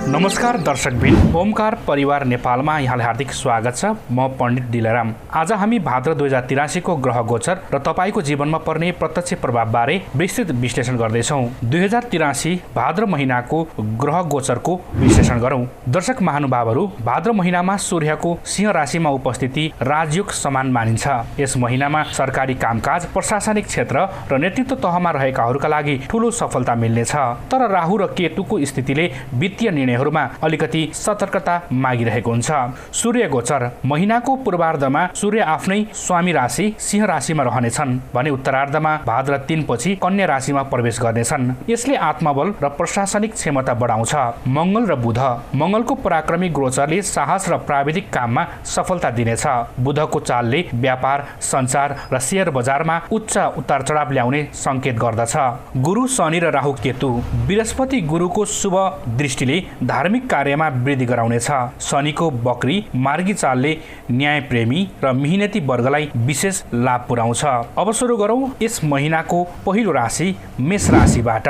नमस्कार दर्शकबिन, ओमकार परिवार नेपालमा यहाँलाई हार्दिक स्वागत छ। म पण्डित दिलराम। आज हामी भाद्र 2083 को ग्रह गोचर र तपाईको जीवनमा पर्ने प्रत्यक्ष प्रभावबारे विस्तृत विश्लेषण गर्दैछौँ। 2083 भाद्र महिनाको ग्रह गोचरको विश्लेषण गरौँ। दर्शक महानुभावहरू, भाद्र महिनामा सूर्यको सिंह राशिमा उपस्थिति राजयोग समान मानिन्छ। यस महिनामा सरकारी कामकाज, प्रशासनिक क्षेत्र र नेतृत्व तहमा रहेकाहरूका लागि ठूलो सफलता मिल्नेछ। तर राहु र केतुको स्थितिले वित्तीय निर्णयहरूमा अलिकति सतर्कता मागिरहेको हुन्छ। सूर्य गोचर महिनाको पूर्वार्धमा सूर्य आफ्नै स्वामी राशि सिंह राशिमा रहनेछन् भने उत्तरार्धमा भाद्र 3 पछि कन्या राशिमा प्रवेश गर्नेछन्। यसले आत्मबल र प्रशासनिक क्षमता बढाउँछ। मंगल र बुध, मंगलको पराक्रमी गोचरले साहस र प्राविधिक काममा सफलता दिनेछ। बुधको चालले व्यापार, सञ्चार र शेयर बजारमा उच्च उतार चढाव ल्याउने संकेत गर्दछ। गुरु, शनि र राहु केतु, बृहस्पति गुरुको शुभ दृष्टिले धार्मिक कार्यमा वृद्धि गराउनेछ। शनिको वक्री मार्गी चालले न्यायप्रेमी र मेहनती वर्गलाई विशेष लाभ पुर्याउँछ। अब सुरु गरौँ यस महिनाको पहिलो राशि मेष राशिबाट।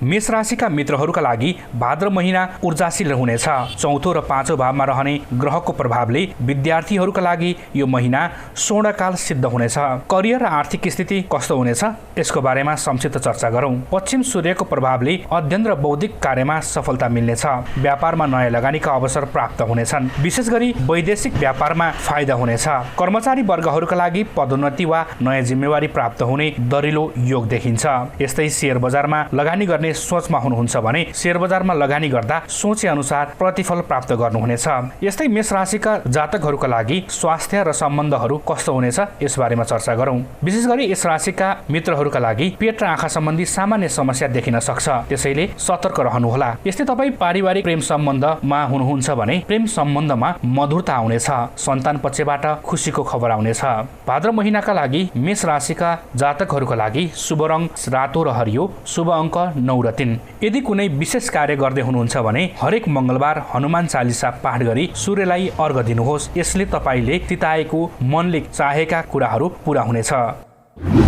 मेष राशिका मित्रहरूका लागि भाद्र महिना ऊर्जाशील हुनेछ। चौथो र पाँचौं भावमा रहने ग्रहको प्रभावले विद्यार्थीहरूका लागि यो महिना स्वर्णकाल सिद्ध हुनेछ। करियर र आर्थिक स्थिति कस्तो हुनेछ यसको बारेमा संक्षिप्त चर्चा गरौँ। पश्चिम सूर्यको प्रभावले अध्ययन र बौद्धिक कार्यमा सफलता मिल्नेछ। व्यापारमा नयाँ लगानीका अवसर प्राप्त हुनेछन्। विशेष गरी वैदेशिक व्यापारमा फाइदा हुनेछ। कर्मचारी वर्गहरूका लागि पदोन्नति वा नयाँ जिम्मेवारी प्राप्त हुने दरिलो योग देखिन्छ। यस्तै शेयर बजारमा लगानी गर्ने सोचमा हुनुहुन्छ भने शेयर बजारमा लगानी गर्दा सोचे अनुसार प्रतिफल प्राप्त गर्नुहुनेछ। यस्तै मेष राशिका जातकहरूका लागि स्वास्थ्य र सम्बन्धहरू कस्तो हुनेछ यस बारेमा चर्चा गरौँ। विशेष गरी यस राशिका मित्रहरूका लागि पेट र आँखा सम्बन्धी सामान्य समस्या देखिन सक्छ, त्यसैले सतर्क रहनुहोला। यस्तै तपाईँ पारिवारिक प्रेम सम्बन्धमा हुनुहुन्छ भने प्रेम सम्बन्धमा मधुरता आउनेछ। सन्तान पक्षबाट खुसीको खबर आउनेछ। भाद्र महिनाका लागि मेष राशिका जातकहरूका लागि शुभ रङ रातो र हरियो, शुभ अङ्क 9 र 3। यदि कुनै विशेष कार्य गर्दै हुनुहुन्छ भने हरेक मंगलबार हनुमान चालिसा पाठ गरी सूर्यलाई अर्घ दिनुहोस्। यसले तपाईले चिताएको मनले चाहेका कुराहरू पूरा हुनेछ।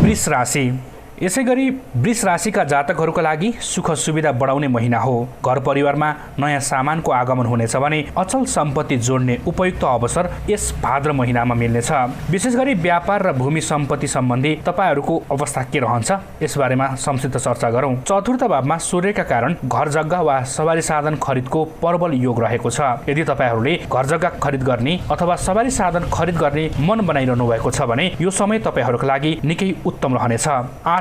वृष राशि, यसै गरी वृष राशिका जातकहरूका लागि सुख सुविधा बढाउने महिना हो। घर परिवारमा नयाँ सामानको आगमन हुनेछ भने अचल सम्पत्ति जोड्ने उपयुक्त अवसर यस भाद्र महिनामा मिल्नेछ। विशेष गरी व्यापार र भूमि सम्पत्ति सम्बन्धी तपाईहरूको अवस्था के रहन्छ यसबारेमा संक्षिप्त चर्चा गरौँ। चतुर्थ भावमा सूर्यका कारण घर जग्गा वा सवारी साधन खरिदको प्रबल योग रहेको छ। यदि तपाईहरूले घर जग्गा खरिद गर्ने अथवा सवारी साधन खरिद गर्ने मन बनाइरहनु भएको छ भने यो समय तपाईहरूका लागि निकै उत्तम रहनेछ।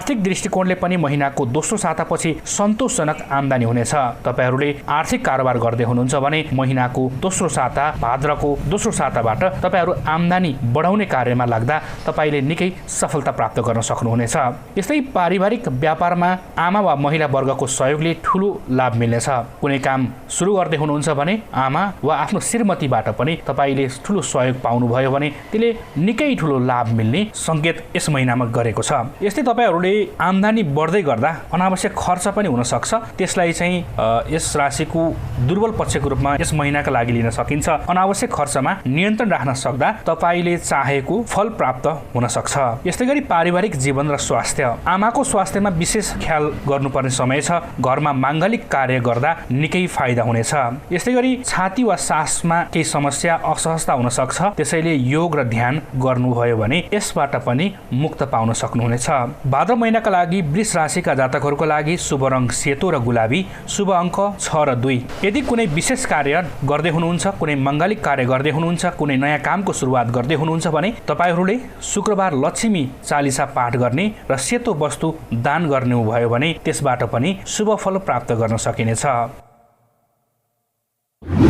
आर्थिक दृष्टिकोणले पनि महिनाको दोस्रो सातापछि सन्तोषजनक आम्दानी हुनेछ। तपाईहरूले आर्थिक कारोबार गर्दै हुनुहुन्छ भने महिनाको दोस्रो साता भाद्रको दोस्रो साताबाट तपाईहरू आम्दानी बढाउने कार्यमा लाग्दा तपाईले निकै सफलता प्राप्त गर्न सक्नुहुनेछ। यस्तै पारिवारिक व्यापारमा आमा वा महिला वर्गको सहयोगले ठूलो लाभ मिल्नेछ। कुनै काम सुरु गर्दै हुनुहुन्छ भने आमा वा आफ्नो श्रीमतीबाट पनि तपाईले ठूलो सहयोग पाउनुभयो भने त्यसले निकै ठूलो लाभ मिल्ने संकेत यस महिनामा गरेको छ। यस्तै तपाईहरूले आम्दानी बढ्दै गर्दा अनावश्यक खर्च पनि हुन सक्छ। त्यसलाई चाहिँ यस राशिको दुर्बल पक्षको रूपमा यस महिनाका लागि लिन सकिन्छ। अनावश्यक खर्चमा नियन्त्रण राख्न सक्दा तपाईले चाहेको फल प्राप्त हुन सक्छ। यस्तै गरी पारिवारिक जीवन र स्वास्थ्य, आमाको स्वास्थ्यमा विशेष ख्याल गर्नुपर्ने समय छ। घरमा माङ्गलिक कार्य गर्दा निकै फाइदा हुनेछ। यस्तै गरी छाती वा सासमा केही समस्या असहजता हुन सक्छ, त्यसैले योग र ध्यान गर्नुभयो भने यसबाट पनि मुक्त पाउन सक्नुहुनेछ। भाद्र महिनाका लागि वृष राशिका जातकहरूका लागि शुभ रङ सेतो र गुलाबी, शुभ अङ्क 6 र 2। यदि कुनै विशेष कार्य गर्दै हुनुहुन्छ, कुनै माङ्गलिक कार्य गर्दै हुनुहुन्छ, कुनै नयाँ कामको सुरुवात गर्दै हुनुहुन्छ भने तपाईहरूले शुक्रबार लक्ष्मी चालिसा पाठ गर्ने र सेतो वस्तु दान गर्नुभयो भने त्यसबाट पनि शुभ फल प्राप्त गर्न सकिनेछ।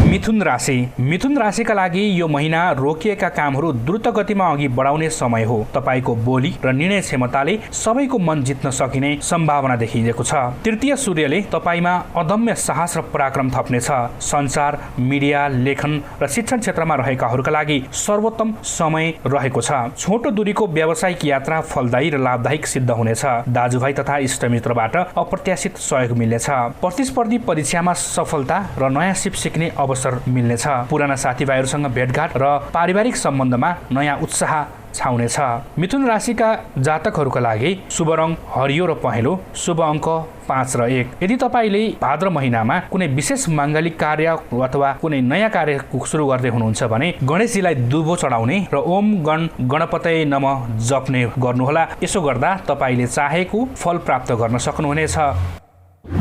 मिथुन राशि, मिथुन राशिका लागि यो महिना रोकिएका कामहरू द्रुत गतिमा अघि बढाउने समय हो। तपाईको बोली र निर्णय क्षमताले सबैको मन जित्न सकिने सम्भावना देखिएको छ। तृतीय सूर्यले तपाईमा अदम्य साहस र पराक्रम थप्नेछ। सञ्चार, मिडिया, लेखन र शिक्षण क्षेत्रमा रहेकाहरूका लागि सर्वोत्तम समय रहेको छ। छोटो दूरीको व्यावसायिक यात्रा फलदायी र लाभदायक सिद्ध हुनेछ। दाजुभाइ तथा इष्टमित्रबाट अप्रत्याशित सहयोग मिल्नेछ। प्रतिस्पर्धी परीक्षामा सफलता र नयाँ सिप सिक्ने अवसर मिल्नेछ। पुराना साथीभाइहरूसँग भेटघाट र पारिवारिक सम्बन्धमा नयाँ उत्साह छाउनेछ। मिथुन राशिका जातकहरूका लागि शुभ रङ हरियो र पहेँलो, शुभ अङ्क 5 र 1। यदि तपाईँले भाद्र महिनामा कुनै विशेष माङ्गलिक कार्य अथवा कुनै नयाँ कार्य सुरु गर्दै हुनुहुन्छ भने गणेशजीलाई दुबो चढाउने र ओम गणपतये नमः जप्ने गर्नुहोला। यसो गर्दा तपाईँले चाहेको फल प्राप्त गर्न सक्नुहुनेछ।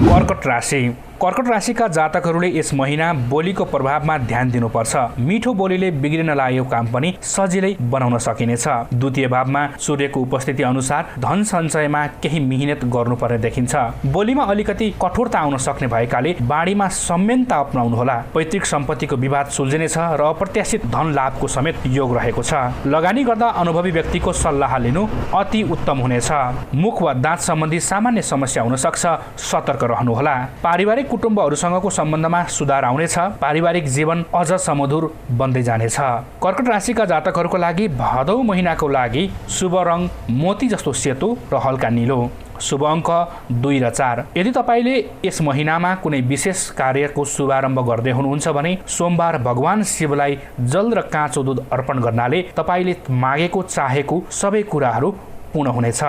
कर्कट राशि। कर्कट राशिका जातकहरूले यस महिना बोलीको प्रभावमा ध्यान दिनुपर्छ। मिठो बोलीले बिग्रिन लागेको काम पनि सजिलै बनाउन सकिनेछ। द्वितीय भावमा सूर्यको उपस्थिति अनुसार धन सञ्चयमा केही मिहिनेत गर्नुपर्ने देखिन्छ। बोलीमा अलिकति कठोरता आउन सक्ने भएकाले बाढीमा संयमता अपनाउनुहोला। पैतृक सम्पत्तिको विवाद सुल्झिनेछ र अप्रत्याशित धन लाभको समेत योग रहेको छ। लगानी गर्दा अनुभवी व्यक्तिको सल्लाह लिनु अति उत्तम हुनेछ। मुख वा दाँत सम्बन्धी सामान्य समस्या हुन सक्छ, सतर्क रहनुहोला। पारिवारिक कुटुम्बहरूसँगको सम्बन्धमा सुधार आउनेछ। पारिवारिक जीवन अझ सुमधुर बन्दै जानेछ। कर्कट राशिका जातकहरूको लागि भदौ महिनाको लागि शुभ रङ मोती जस्तो सेतो र हल्का नीलो, शुभ अङ्क 2 र 4। यदि तपाईँले यस महिनामा कुनै विशेष कार्यको शुभारम्भ गर्दै हुनुहुन्छ भने सोमबार भगवान शिवलाई जल र काँचो दुध अर्पण गर्नाले तपाईँले मागेको चाहेको सबै कुराहरू पूर्ण हुनेछ।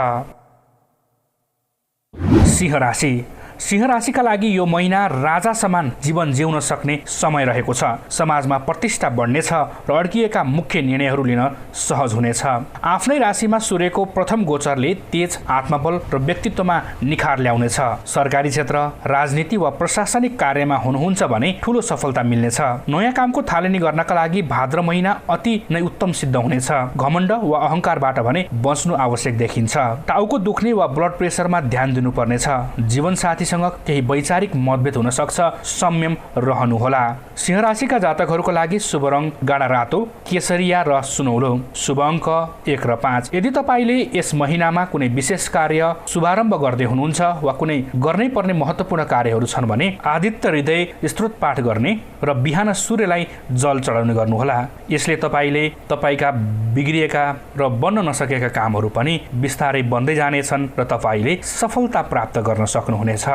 सिंह राशि। सिंह राशिका लागि यो महिना राजा समान जीवन जिउन सक्ने समय रहेको छ। समाजमा प्रतिष्ठा बढ्नेछ र अड्किएका मुख्य निर्णयहरू लिन सहज हुनेछ। आफ्नै राशिमा सूर्यको प्रथम गोचरले तेज आत्मबल र व्यक्तित्वमा निखार ल्याउनेछ। सरकारी क्षेत्र, राजनीति वा प्रशासनिक कार्यमा हुनुहुन्छ भने ठूलो सफलता मिल्नेछ। नयाँ कामको थालनी गर्नका लागि भाद्र महिना अति नै उत्तम सिद्ध हुनेछ। घमण्ड वा अहङ्कारबाट भने बच्नु आवश्यक देखिन्छ। टाउको दुख्ने वा ब्लड प्रेसरमा ध्यान दिनुपर्नेछ। जीवनसाथी केही वैचारिक मतभेद हुन सक्छ, संयम रहनुहोला। सिंह राशिका जातकहरूको लागि शुभ रङ गाढा रातो, केसरिया र सुनौलो, शुभ अङ्क 1 र 5। यदि तपाईँले यस महिनामा कुनै विशेष कार्य शुभारम्भ गर्दै हुनुहुन्छ वा कुनै गर्नै पर्ने महत्त्वपूर्ण कार्यहरू छन् भने आदित्य हृदय स्तोत्र पाठ गर्ने र बिहान सूर्यलाई जल चढाउने गर्नुहोला। यसले तपाईँले तपाईँका बिग्रिएका र बन्न नसकेका कामहरू पनि बिस्तारै बन्दै जानेछन् र तपाईँले सफलता प्राप्त गर्न सक्नुहुनेछ।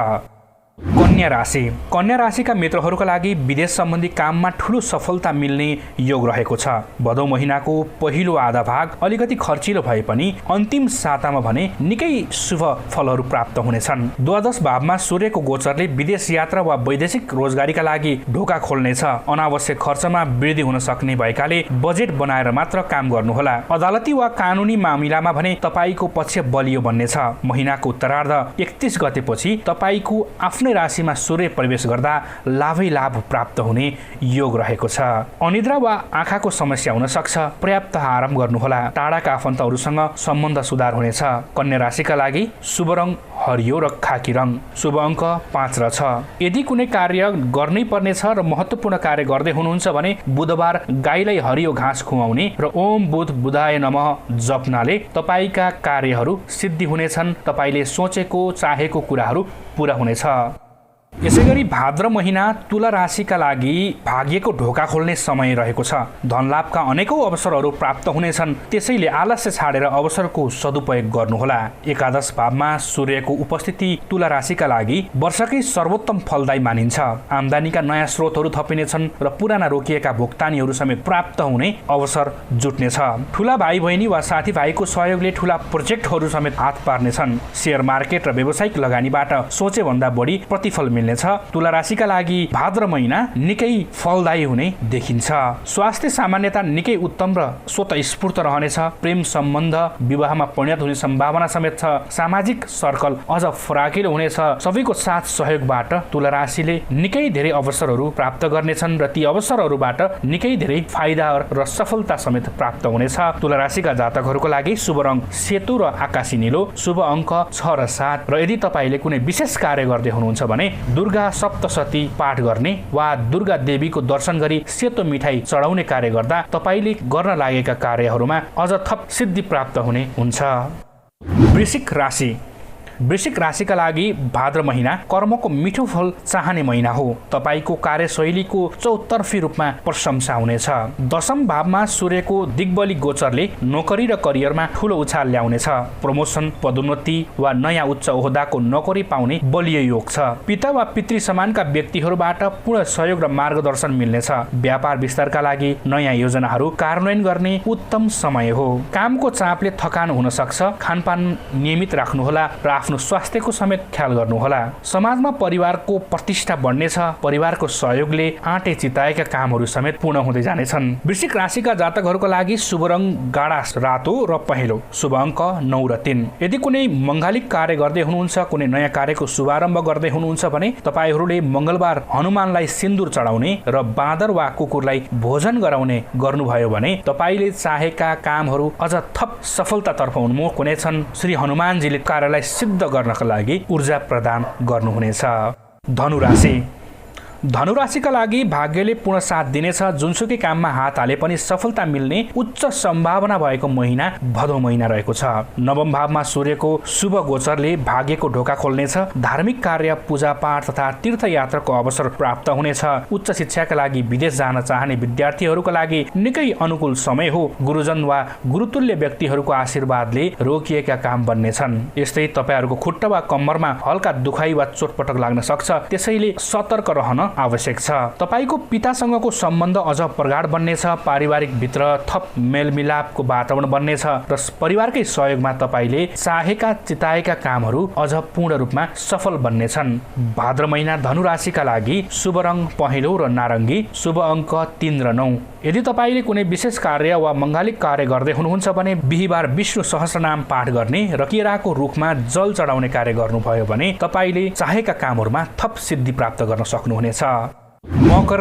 कन्या राशि। कन्या राशिका मित्रहरूका लागि विदेश सम्बन्धी काममा ठूलो सफलता मिल्ने योग रहेको छ। भदौ महिनाको पहिलो आधा भाग अलिकति खर्चिलो भए पनि अन्तिम सातामा भने निकै शुभ फलहरू प्राप्त हुनेछन्। द्वादश भावमा सूर्यको गोचरले विदेश यात्रा वा वैदेशिक रोजगारीका लागि ढोका खोल्नेछ। अनावश्यक खर्चमा वृद्धि हुन सक्ने भएकाले बजेट बनाएर मात्र काम गर्नुहोला। अदालती वा कानुनी मामिलामा भने तपाईँको पक्ष बलियो बन्नेछ। महिनाको उत्तरार्ध 31 गतेपछि तपाईँको आफ्नै राशिमा सूर्य प्रवेश गर्दा लाभै लाभ प्राप्त हुने योग रहेको छ। अनिद्रा वा आँखाको समस्या हुन सक्छ, पर्याप्त आराम गर्नुहोला। टाढाका आफन्तहरूसँग सम्बन्ध सुधार हुनेछ। कन्या राशिका लागि शुभ रङ हरियो र खाकी रङ, शुभ अङ्क 5 र 6। यदि कुनै कार्य गर्नै पर्नेछ र महत्त्वपूर्ण कार्य गर्दै हुनुहुन्छ भने बुधबार गाईलाई हरियो घाँस खुवाउने र ओम बुध बुधाय नमः जप्नाले तपाईँका कार्यहरू सिद्धि हुनेछन्। तपाईँले सोचेको चाहेको कुराहरू पूरा हुनेछ। यसैगरी भाद्र महिना तुला राशिका लागि भाग्यको ढोका खोल्ने समय रहेको छ। धनलाभका अनेकौं अवसरहरू प्राप्त हुनेछन्। त्यसैले आलस्य छाडेर अवसरको सदुपयोग गर्नुहोला। एकादश भावमा सूर्यको उपस्थिति तुला राशिका लागि वर्षकै सर्वोत्तम फलदायी मानिन्छ। आम्दानीका नयाँ स्रोतहरू थपिनेछन् र पुराना रोकिएका भुक्तानीहरू समेत प्राप्त हुने अवसर जुट्नेछ। ठूला भाइ बहिनी वा साथीभाइको सहयोगले ठूला प्रोजेक्टहरू समेत हात पार्नेछन्। शेयर मार्केट र व्यावसायिक लगानीबाट सोचे भन्दा बढी प्रतिफल मिल्नेछ। तुला राशिका लागि भाद्र महिना निकै फलदायी हुने देखिन्छ। स्वास्थ्य सामान्यता निकै उत्तम र स्वतस्फूर्त रहनेछ। प्रेम सम्बन्ध विवाहमा परिणत हुने सम्भावना समेत छ। सामाजिक सर्कल अझ फराकिलो हुनेछ। सबैको साथ सहयोगबाट तुला राशिले निकै धेरै अवसरहरू प्राप्त गर्नेछन् र ती अवसरहरूबाट निकै धेरै फाइदा र सफलता समेत प्राप्त हुनेछ। तुला राशिका जातकहरूको लागि शुभ रङ सेतो र आकाशी नीलो, शुभ अङ्क 6 र 7। र यदि तपाईँले कुनै विशेष कार्य गर्दै हुनुहुन्छ भने दुर्गा सप्तशती पाठ गर्ने वा दुर्गा देवीको दर्शन गरी सेतो मिठाई चढाउने कार्य गर्दा तपाईँले गर्न लागेका कार्यहरूमा अझ थप सिद्धि प्राप्त हुने हुन्छ। वृश्चिक राशि। वृश्चिक राशिका लागि भाद्र महिना कर्मको मिठो फल चाहने महिना हो। तपाईको कार्यशैलीको चौतर्फी रूपमा प्रशंसा हुनेछ। दशम भावमा सूर्यको दिग्बली गोचरले नोकरी र करियरमा ठूलो उछाल ल्याउनेछ। प्रमोसन, पदोन्नति वा नयाँ उच्च ओहदाको नोकरी पाउने बलियो योग छ। पिता वा पितृ समानका व्यक्तिहरूबाट पूर्ण सहयोग र मार्गदर्शन मिल्नेछ। व्यापार विस्तारका लागि नयाँ योजनाहरू कार्यान्वयन गर्ने उत्तम समय हो। कामको चापले थकान हुन सक्छ। खानपान नियमित राख्नुहोला र आफ्नो स्वास्थ्यको समेत ख्याल गर्नुहोला। समाजमा परिवारको प्रतिष्ठा बढ्नेछ। परिवारको सहयोगले आँटे चिताएका कामहरू समेत पूर्ण हुँदै जानेछन्। वृश्चिक राशिका जातकहरूका लागि शुभ रङ गाढा रातो र पहेँलो, शुभ अङ्क 9 र 3। यदि कुनै मङ्गलिक कार्य गर्दै हुनुहुन्छ, कुनै नयाँ कार्यको शुभारम्भ गर्दै हुनुहुन्छ भने तपाईहरूले मङ्गलबार हनुमानलाई सिन्दुर चढाउने र बाँदर वा कुकुरलाई भोजन गराउने गर्नुभयो भने तपाईँले चाहेका कामहरू अझ थप सफलतातर्फ उन्मुख हुनेछन्। श्री हनुमानजीले कार्यलाई सिद्ध गर्नका लागि ऊर्जा प्रदान गर्नुहुनेछ। धनुराशिका लागि भाग्यले पूर्ण साथ दिनेछ। जुनसुकै काममा हात हाले पनि सफलता मिल्ने उच्च सम्भावना भएको महिना भदौ महिना रहेको छ। नवम भावमा सूर्यको शुभ गोचरले भाग्यको ढोका खोल्नेछ। धार्मिक कार्य, पूजापाठ तथा तीर्थयात्राको अवसर प्राप्त हुनेछ। उच्च शिक्षाका लागि विदेश जान चाहने विद्यार्थीहरूका लागि निकै अनुकूल समय हो। गुरुजन वा गुरुतुल्य व्यक्तिहरूको आशीर्वादले रोकिएका काम बन्नेछन्। यस्तै तपाईँहरूको खुट्टा वा कम्मरमा हल्का दुखाइ वा चोटपटक लाग्न सक्छ, त्यसैले सतर्क रहन आवश्यक छ। तपाईको पितासँगको सम्बन्ध अझ प्रगाढ बन्नेछ। पारिवारिक भित्र थप मेलमिलापको वातावरण बन्नेछ र परिवारकै सहयोगमा तपाईले चाहेका चिताएका कामहरू अझ पूर्ण रूपमा सफल बन्नेछन्। भाद्र महिना धनुराशिका लागि शुभ रङ पहेँलो र नारङ्गी, शुभ अङ्क 3 र 9। यदि तपाईले कुनै विशेष कार्य वा मङ्गलिक कार्य गर्दै हुनुहुन्छ भने बिहीबार विष्णु सहस्रनाम पाठ गर्ने र केराको रुखमा जल चढाउने कार्य गर्नुभयो भने तपाईले चाहेका कामहरूमा थप सिद्धि प्राप्त गर्न सक्नुहुनेछ। मकर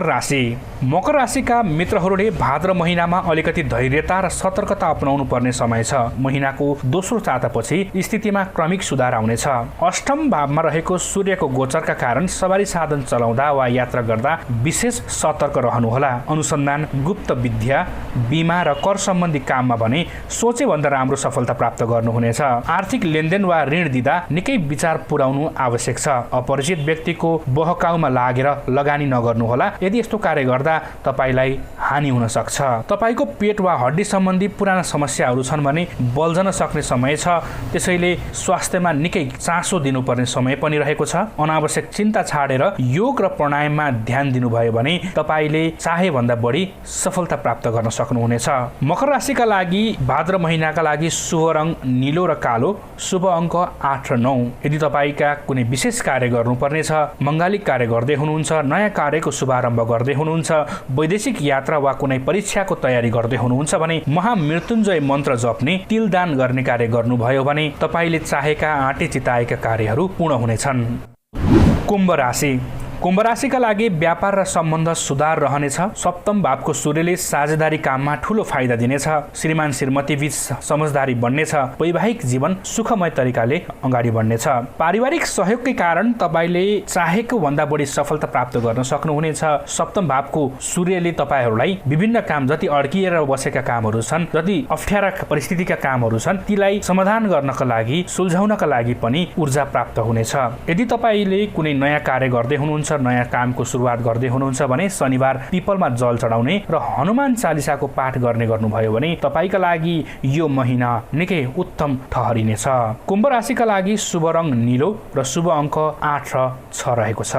राशिका मित्रहरूले भाद्र महिनामा अलिकति धैर्यता र सतर्कता अपनाउनु पर्ने समय छ। महिनाको दोस्रो चातापछि स्थितिमा क्रमिक सुधार आउनेछ। अष्टम भावमा रहेको सूर्यको गोचरका कारण सवारी साधन चलाउँदा वा यात्रा गर्दा विशेष सतर्क रहनुहोला। अनुसन्धान, गुप्त विद्या, बीमा र कर सम्बन्धी काममा भने सोचे भन्दा राम्रो सफलता प्राप्त गर्नुहुनेछ। आर्थिक लेनदेन वा ऋण दिँदा निकै विचार पुर्याउनु आवश्यक छ। अपरिचित व्यक्तिको बहकाउमा लागेर लगानी नगर्नुहोला। यदि यस्तो कार्य गर्दा तपाईलाई हानि हुन सक्छ। तपाईको पेट वा हड्डी सम्बन्धी पुराना समस्याहरू छन् भने बल्झन सक्ने समय छ, त्यसैले स्वास्थ्यमा निकै चासो दिनुपर्ने समय पनि रहेको छ। अनावश्यक चिन्ता छाडेर योग र प्राणायाममा ध्यान दिनुभयो भने तपाईले चाहे भन्दा बढी सफलता प्राप्त गर्न सक्नुहुनेछ। मकर राशिका लागि भाद्र महिनाका लागि शुभ रङ नीलो र कालो, शुभ अङ्क 8 र 9। यदि तपाईका कुनै विशेष कार्य गर्नुपर्नेछ, मङ्गलिक कार्य गर्दै हुनुहुन्छ, नयाँ कार्यको शुभारम्भ गर्दै हुनुहुन्छ, वैदेशिक यात्रा वा कुनै परीक्षाको तयारी गर्दै हुनुहुन्छ भने महामृत्युञ्जय मन्त्र जप्ने, तिलदान गर्ने कार्य गर्नुभयो भने तपाईले चाहेका आँटे चिताएका कार्यहरू पूर्ण हुनेछन्। कुम्भ राशिका लागि व्यापार र सम्बन्ध सुधार रहनेछ। सप्तम भावको सूर्यले साझेदारी काममा ठूलो फाइदा दिनेछ। श्रीमान श्रीमती बीच समझदारी बन्नेछ। वैवाहिक जीवन सुखमय तरिकाले अगाडि बढ्नेछ। पारिवारिक सहयोगकै कारण तपाईले चाहेको भन्दा बढी सफलता प्राप्त गर्न सक्नुहुनेछ। सप्तम भावको सूर्यले तपाईहरूलाई विभिन्न काम, जति अड्किएर बसेका कामहरू छन्, जति अप्ठ्यारा परिस्थितिका कामहरू छन्, तीलाई समाधान गर्नका लागि, सुल्झाउनका लागि पनि ऊर्जा प्राप्त हुनेछ। यदि तपाईले कुनै नयाँ कार्य गर्दै हुनुहुन्छ, नयाँ कामको सुरुवात गर्दै हुनुहुन्छ भने शनिबार पिपलमा जल चढाउने र हनुमान चालिसाको पाठ गर्ने गर्नुभयो भने तपाईका लागि यो महिना निकै उत्तम ठहरिनेछ। कुम्भ राशिका लागि शुभ रङ नीलो र शुभ अङ्क 8 र 6 रहेको छ।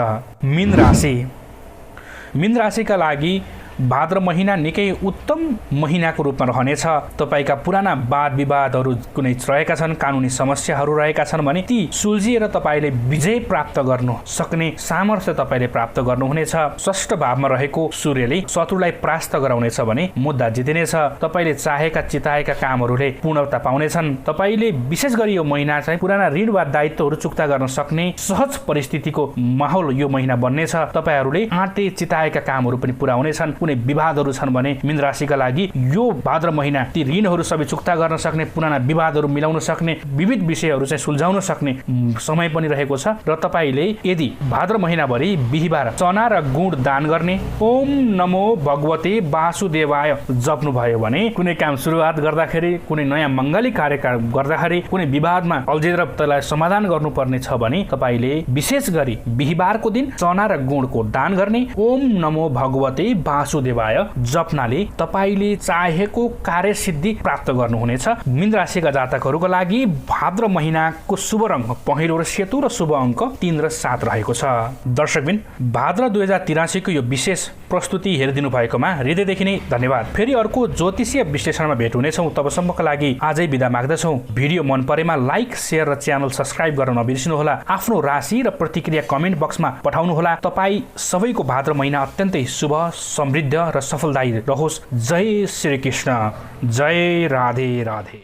मीन राशिका लागि भाद्र महिना निकै उत्तम महिनाको रूपमा रहनेछ। तपाईका पुराना वाद विवादहरू कुनै रहेका छन्, कानुनी समस्याहरू रहेका छन् भने ती सुल्झिएर तपाईले विजय प्राप्त गर्न सक्ने सामर्थ्य तपाईले प्राप्त गर्नुहुनेछ। षष्ठ भावमा रहेको सूर्यले शत्रुलाई परास्त गराउनेछ भने मुद्दा जितिनेछ। तपाईले चाहेका चिताएका कामहरूले पूर्णता पाउनेछन्। तपाईले विशेष गरी यो महिना चाहिँ पुराना ऋण वा दायित्वहरू चुक्ता गर्न सक्ने सहज परिस्थितिको माहौल यो महिना बन्नेछ। तपाईहरूले आँटे चिताएका कामहरू पनि पूरा हुनेछन्। कुनै विवादहरू छन् भने मीन राशिका लागि यो भाद्र महिना ती ऋणहरू सबै चुक्ता गर्न सक्ने, पुराना विवादहरू मिलाउन सक्ने, विविध विषयहरू चाहिँ सुल्झाउन सक्ने समय पनि रहेको छ। र तपाईले यदि भाद्र महिनाभरि बिहीबार चना र गुड दान गर्ने, ओम नमो भगवते वासुदेवाय जप्नु भयो भने कुनै काम सुरुवात गर्दाखेरि, कुनै नयाँ मङ्गलिक कार्य गर्दाखेरि, कुनै विवादमा अल्झेर त्यसलाई समाधान गर्नुपर्ने छ भने तपाईले विशेष गरी बिहीबारको दिन चना र गुडको दान गर्ने, ओम नमो भगवते वासुदेवाय जप्नाले तपाईले चाहेको कार्यसिद्धि प्राप्त गर्नुहुनेछ। मीन राशिका जातकहरूको लागि भाद्र महिनाको शुभ रङ पहेँलो र सेतो र शुभ अङ्क 3 र 7 रहेको छ। दर्शकबिन, भाद्र 2083 को यो विशेष प्रस्तुति हेरिदिनु भएकोमा हृदयदेखि नै धन्यवाद। फेरि अर्को ज्योतिषीय विश्लेषणमा भेट हुनेछौँ। तबसम्मका लागि आजै बिदा माग्दछौँ। भिडियो मन परेमा लाइक, शेयर र च्यानल सब्स्क्राइब गर्न नबिर्सिनुहोला। आफ्नो राशि र प्रतिक्रिया कमेन्ट बक्समा पठाउनुहोला। तपाईँ सबैको भाद्र महिना अत्यन्तै शुभ, समृद्ध र सफलदायी रहोस्। जय श्री कृष्ण, जय राधे राधे।